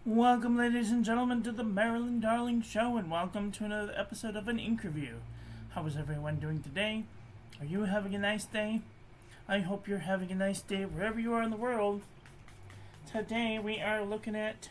Welcome, ladies and gentlemen, to the Marilyn Darling Show, and welcome to another episode of an Inkerview. How is everyone doing today? Are you having a nice day? I hope you're having a nice day wherever you are in the world. Today we are looking at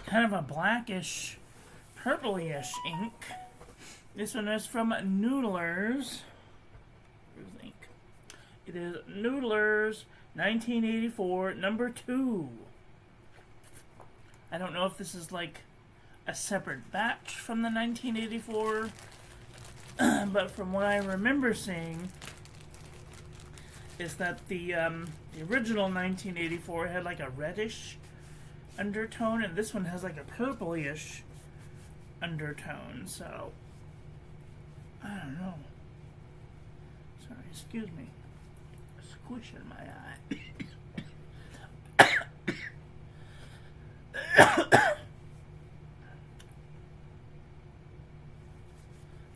kind of a blackish, purplyish ink. This one is from Noodlers. Where's the ink? It is Noodlers 1984 number 2. I don't know if this is like a separate batch from the 1984, but from what I remember seeing, is that the original 1984 had like a reddish undertone, and this one has like a purplyish undertone, so I don't know. Sorry, excuse me. Squish in my eye.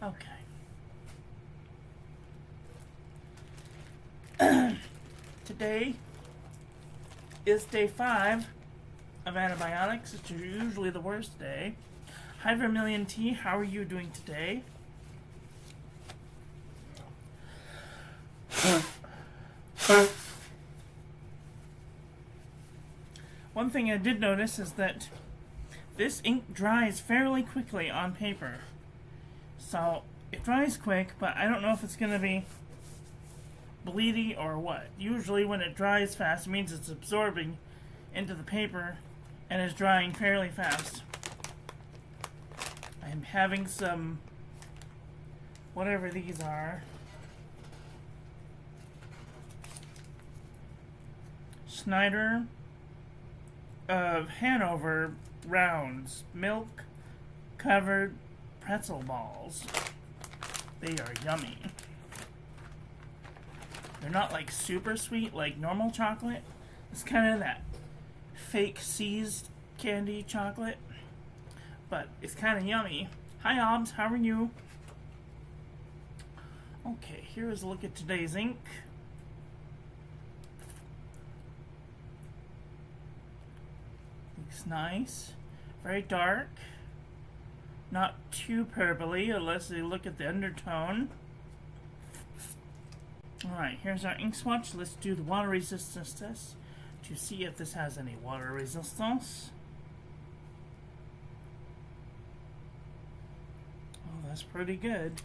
Okay. Today is day 5 of antibiotics. It's usually the worst day. Hi Vermilion Tea, how are you doing today? One thing I did notice is that this ink dries fairly quickly on paper. So, it dries quick, but I don't know if it's going to be bleedy or what. Usually when it dries fast, it means it's absorbing into the paper and is drying fairly fast. I'm having some, whatever these are, Schneider of Hanover rounds, milk covered pretzel balls. They are yummy. They're not like super sweet like normal chocolate. It's kind of that fake seized candy chocolate, but it's kind of yummy. Hi Obs, how are you? Okay, here's a look at today's ink. Looks nice. Very dark. Not too purpley unless you look at the undertone. Alright, here's our ink swatch. Let's do the water resistance test to see if this has any water resistance. Oh, that's pretty good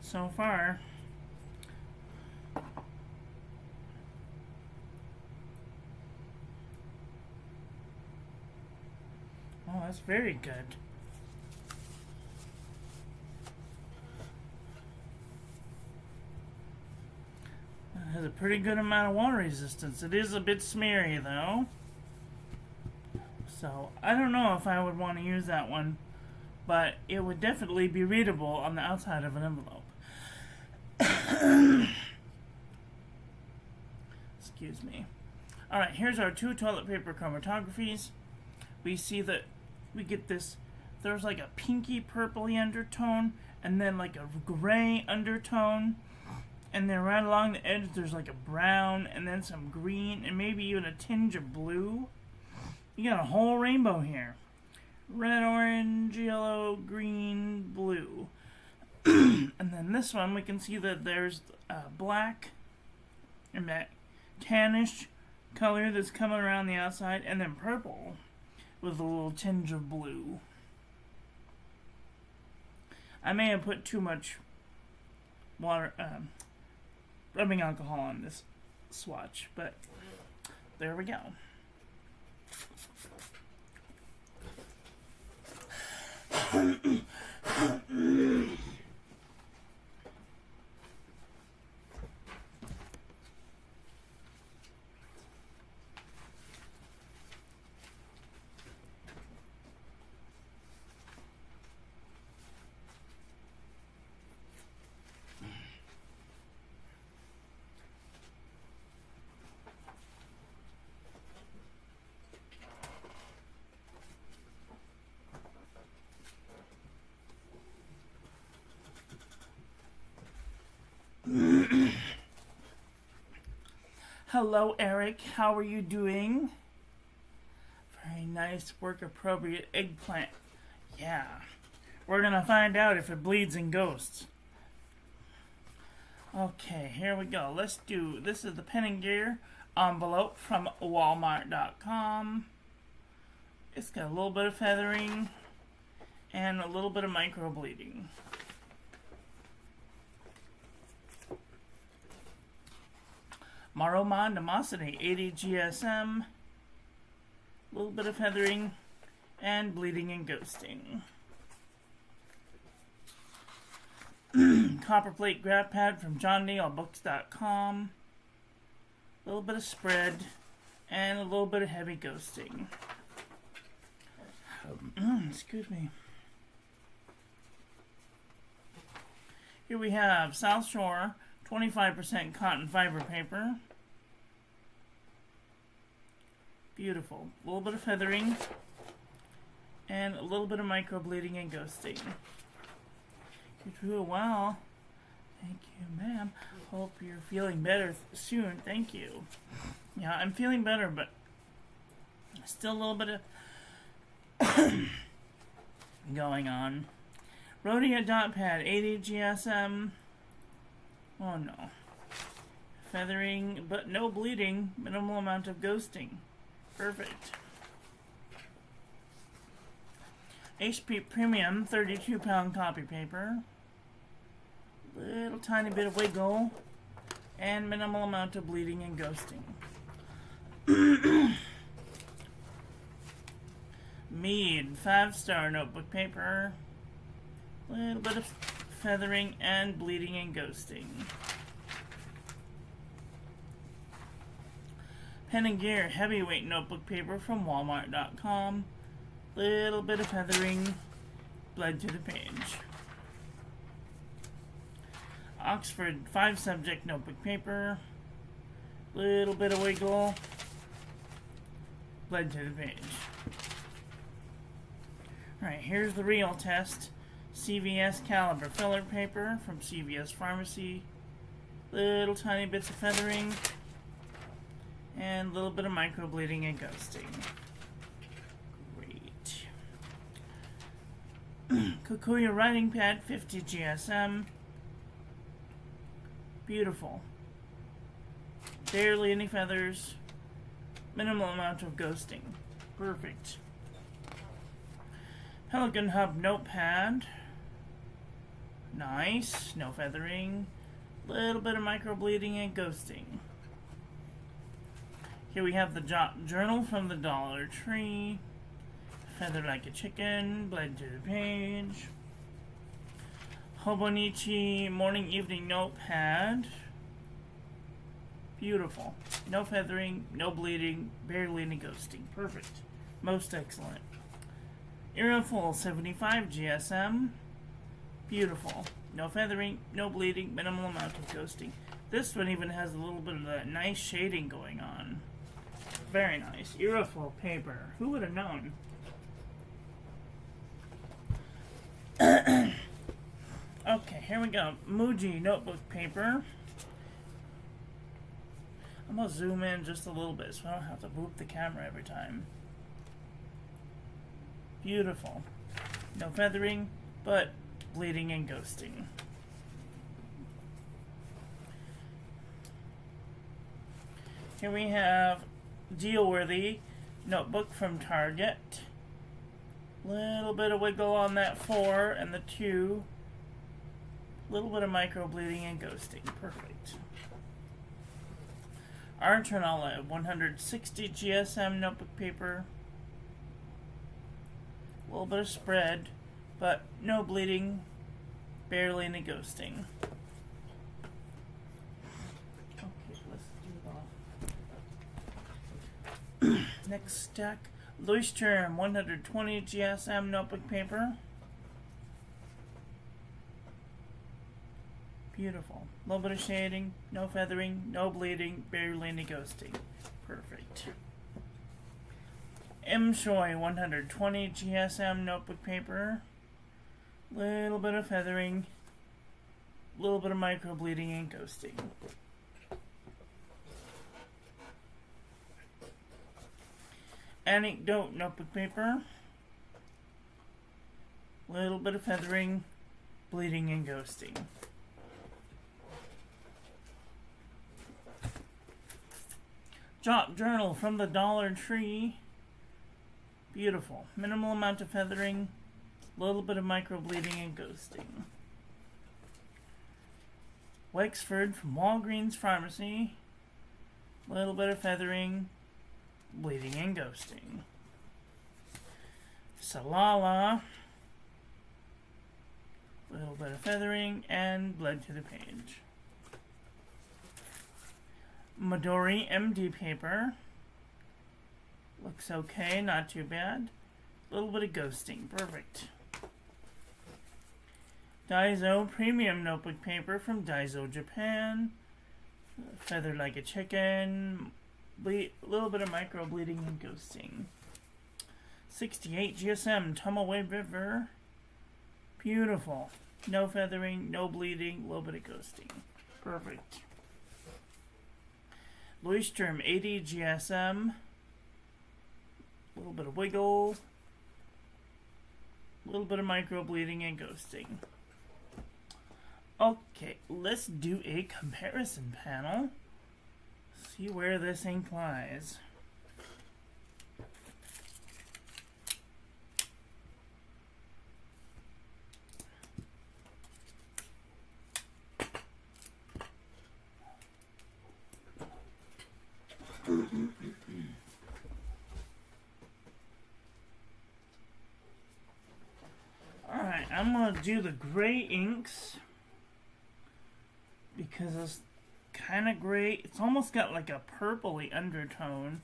so far. Oh, that's very good. It has a pretty good amount of water resistance. It is a bit smeary though. So, I don't know if I would want to use that one, but it would definitely be readable on the outside of an envelope. Excuse me. Alright, here's our 2 toilet paper chromatographies. We see that we get this, there's like a pinky purpley undertone, and then like a gray undertone, and then right along the edge there's like a brown, and then some green, and maybe even a tinge of blue. You got a whole rainbow here. Red, orange, yellow, green, blue. And then this one we can see that there's black and that tannish color that's coming around the outside, and then purple with a little tinge of blue. I may have put too much water, rubbing alcohol on this swatch, but there we go. Hello, Eric. How are you doing? A nice work appropriate eggplant. Yeah. We're gonna find out if it bleeds and ghosts. Okay, here we go. This is the Pen and Gear envelope from Walmart.com. It's got a little bit of feathering and a little bit of micro bleeding. Majohn Nemosity 80 GSM. A little bit of feathering and bleeding and ghosting. Copperplate grab pad from JohnNealBooks.com. A little bit of spread and a little bit of heavy ghosting. Excuse me. Here we have South Shore 25% cotton fiber paper. Beautiful. A little bit of feathering and a little bit of micro bleeding and ghosting. You're doing well. Thank you, ma'am. Hope you're feeling better soon. Thank you. Yeah, I'm feeling better, but still a little bit of going on. Rhodia dot pad 80 GSM. Oh no. Feathering, but no bleeding. Minimal amount of ghosting. Perfect. HP Premium 32-pound copy paper. Little tiny bit of wiggle. And minimal amount of bleeding and ghosting. Mead 5-star notebook paper. Little bit of feathering and bleeding and ghosting. Pen and Gear heavyweight notebook paper from Walmart.com. Little bit of feathering, bled to the page. Oxford 5-subject notebook paper. Little bit of wiggle, bled to the page. Alright, here's the real test. CVS caliber filler paper from CVS Pharmacy. Little tiny bits of feathering and a little bit of micro bleeding and ghosting. Great. Kikuyu writing pad 50 GSM. Beautiful. Barely any feathers. Minimal amount of ghosting. Perfect. Pelican Hub notepad. Nice. No feathering. Little bit of micro bleeding and ghosting. Here we have the journal from the Dollar Tree. Feather like a chicken. Bled to the page. Hobonichi morning evening notepad. Beautiful. No feathering, no bleeding, barely any ghosting. Perfect. Most excellent. Earful 75 GSM. Beautiful. No feathering, no bleeding, minimal amount of ghosting. This one even has a little bit of that nice shading going on. Very nice. Earful paper. Who would have known? Okay, here we go. Muji notebook paper. I'm going to zoom in just a little bit so I don't have to boop the camera every time. Beautiful. No feathering, but bleeding and ghosting. Here we have Deal-Worthy notebook from Target. Little bit of wiggle on that 4 and the 2. Little bit of micro bleeding and ghosting. Perfect. Archer Olive 160 GSM notebook paper. A little bit of spread, but no bleeding, barely any ghosting. Okay, let's do the next stack. Leuchtturm 120 GSM notebook paper. Beautiful. A little bit of shading, no feathering, no bleeding, barely any ghosting. Perfect. M. Choi 120 GSM notebook paper. Little bit of feathering, little bit of micro bleeding and ghosting. Anecdote notebook paper. Little bit of feathering, bleeding, and ghosting. Jot journal from the Dollar Tree. Beautiful. Minimal amount of feathering, little bit of micro bleeding and ghosting. Wexford from Walgreens Pharmacy. Little bit of feathering, bleeding and ghosting. Salala. Little bit of feathering and bled to the page. Midori MD paper. Looks okay, not too bad. Little bit of ghosting, perfect. Daiso premium notebook paper from Daiso Japan. Feathered like a chicken. Little bit of micro bleeding and ghosting. 68 GSM Tumaway River. Beautiful. No feathering, no bleeding, little bit of ghosting. Perfect. Leuchtturm 80 GSM. Little bit of wiggle. Little bit of micro bleeding and ghosting. Okay, let's do a comparison panel. See where this ink lies. Alright, I'm going to do the gray inks because it's kind of gray. It's almost got like a purpley undertone.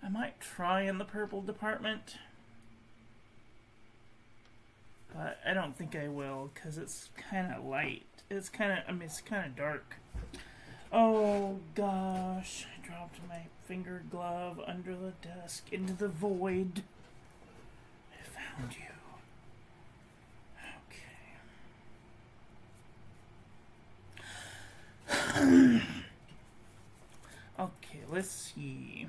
I might try in the purple department, but I don't think I will because it's kind of light. It's kind of, it's kind of dark. Oh gosh, I dropped my finger glove under the desk into the void. I found you. Okay. Okay, let's see.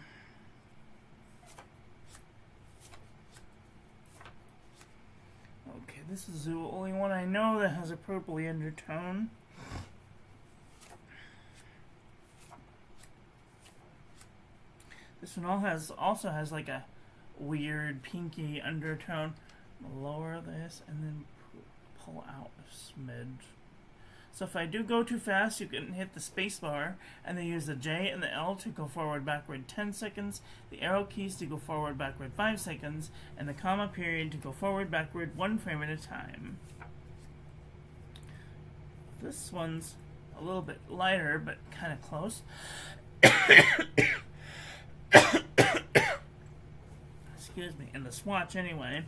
Okay, this is the only one I know that has a purpley undertone. This one also has like a weird pinky undertone. Lower this and then pull out a smidge. So if I do go too fast, you can hit the space bar and then use the J and the L to go forward backward 10 seconds, the arrow keys to go forward backward 5 seconds, and the comma period to go forward backward 1 frame at a time. This one's a little bit lighter, but kind of close. Excuse me, and the swatch anyway.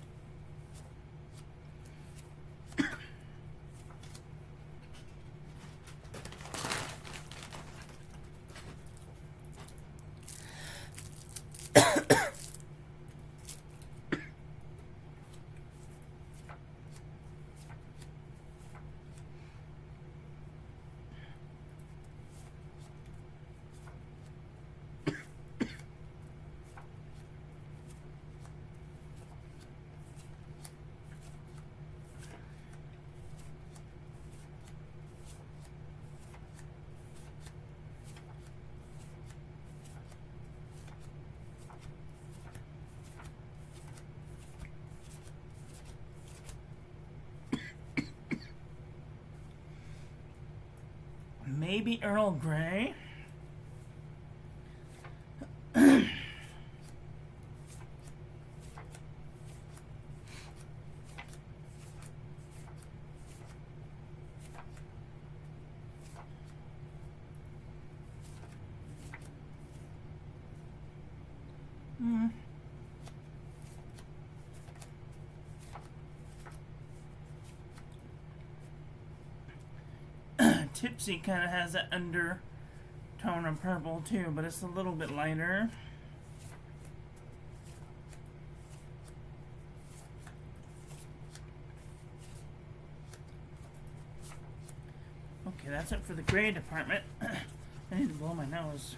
Maybe Earl Grey. Tipsy kind of has that undertone of purple too, but it's a little bit lighter. Okay, that's it for the gray department. I need to blow my nose.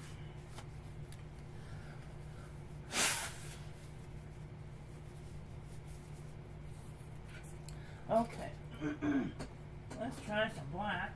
Okay. Let's try some black.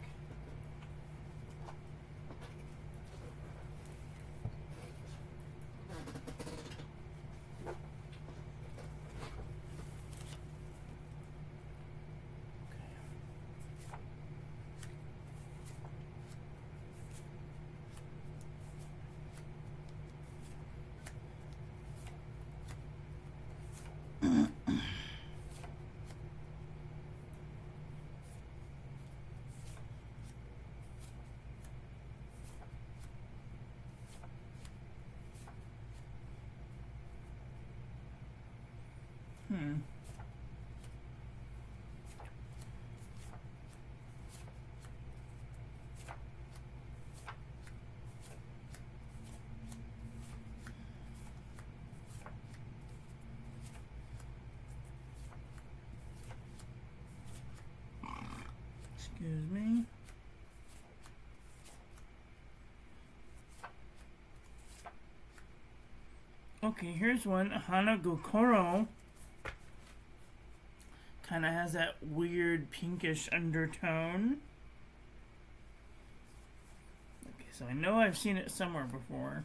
Excuse me. Okay, here's one. Hanagokoro. Kind of has that weird pinkish undertone. Okay, so I know I've seen it somewhere before.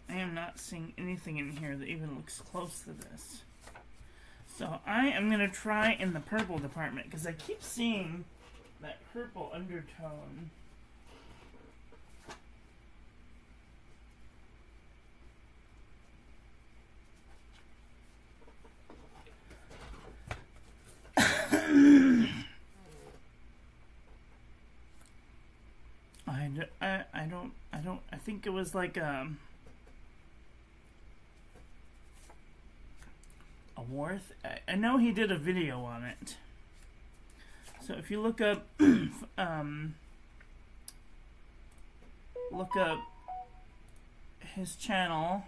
I am not seeing anything in here that even looks close to this. So I am going to try in the purple department because I keep seeing that purple undertone. I think it was like a Worth. I know he did a video on it. So if you look up his channel,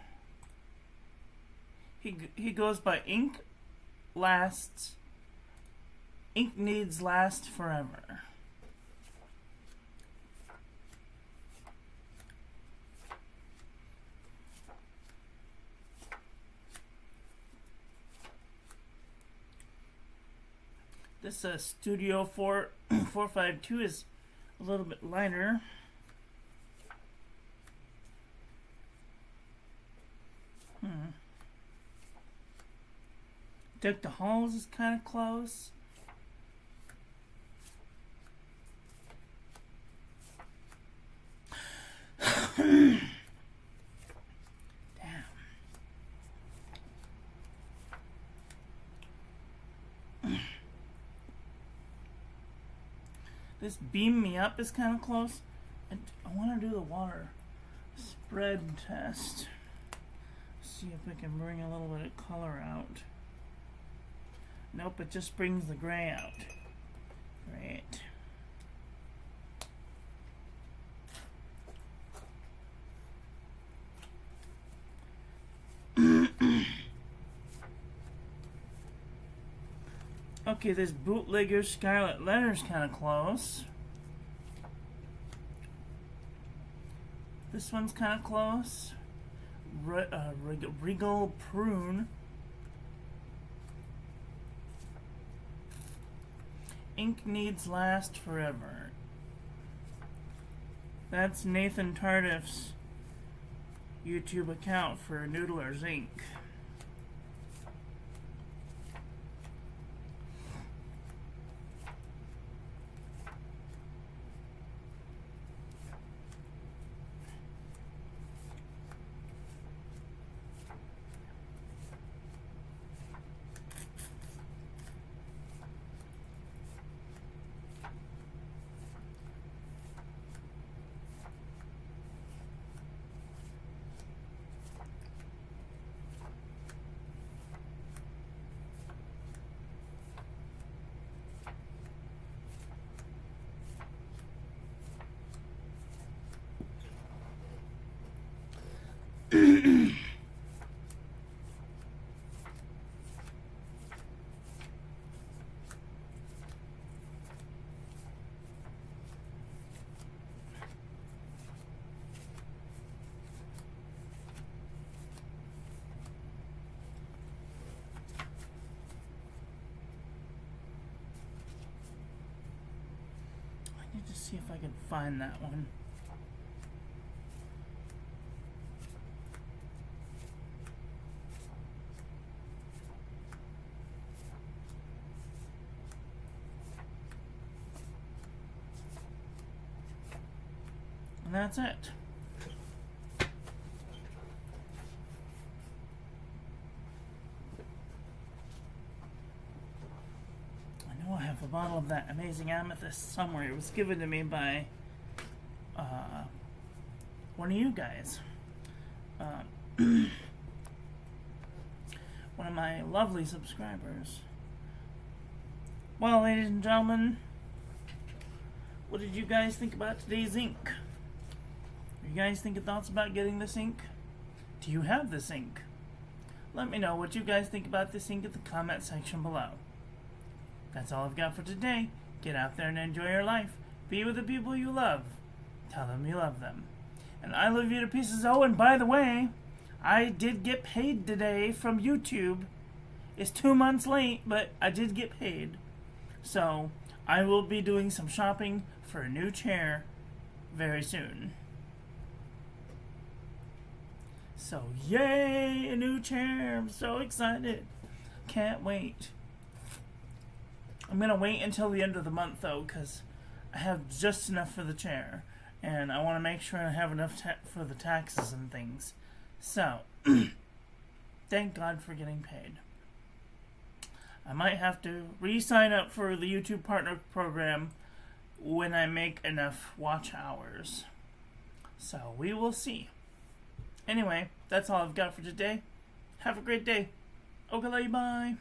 he goes by Ink Needs Last Forever. This Studio 452 is a little bit lighter. Deck the Halls is kind of close. This Beam Me Up is kind of close. And I want to do the water spread test. See if I can bring a little bit of color out. Nope, it just brings the gray out. Great. Okay, this Bootlegger Scarlet Letter's kind of close. This one's kind of close. Regal Prune. Ink Needs Last Forever. That's Nathan Tardif's YouTube account for Noodlers Inc. Let me just see if I can find that one. And that's it. I know I have a bottle of that amazing amethyst somewhere. It was given to me by one of you guys. One of my lovely subscribers. Well, ladies and gentlemen, what did you guys think about today's ink? You guys thinking thoughts about getting this ink? Do you have this ink? Let me know what you guys think about this ink in the comment section below. That's all I've got for today. Get out there and enjoy your life. Be with the people you love. Tell them you love them. And I love you to pieces. Oh, and by the way, I did get paid today from YouTube. It's 2 months late, but I did get paid. So, I will be doing some shopping for a new chair very soon. So, yay, a new chair. I'm so excited. Can't wait. I'm going to wait until the end of the month, though, because I have just enough for the chair. And I want to make sure I have enough for the taxes and things. So, thank God for getting paid. I might have to re-sign up for the YouTube Partner Program when I make enough watch hours. So, we will see. Anyway, that's all I've got for today. Have a great day. Okay, bye.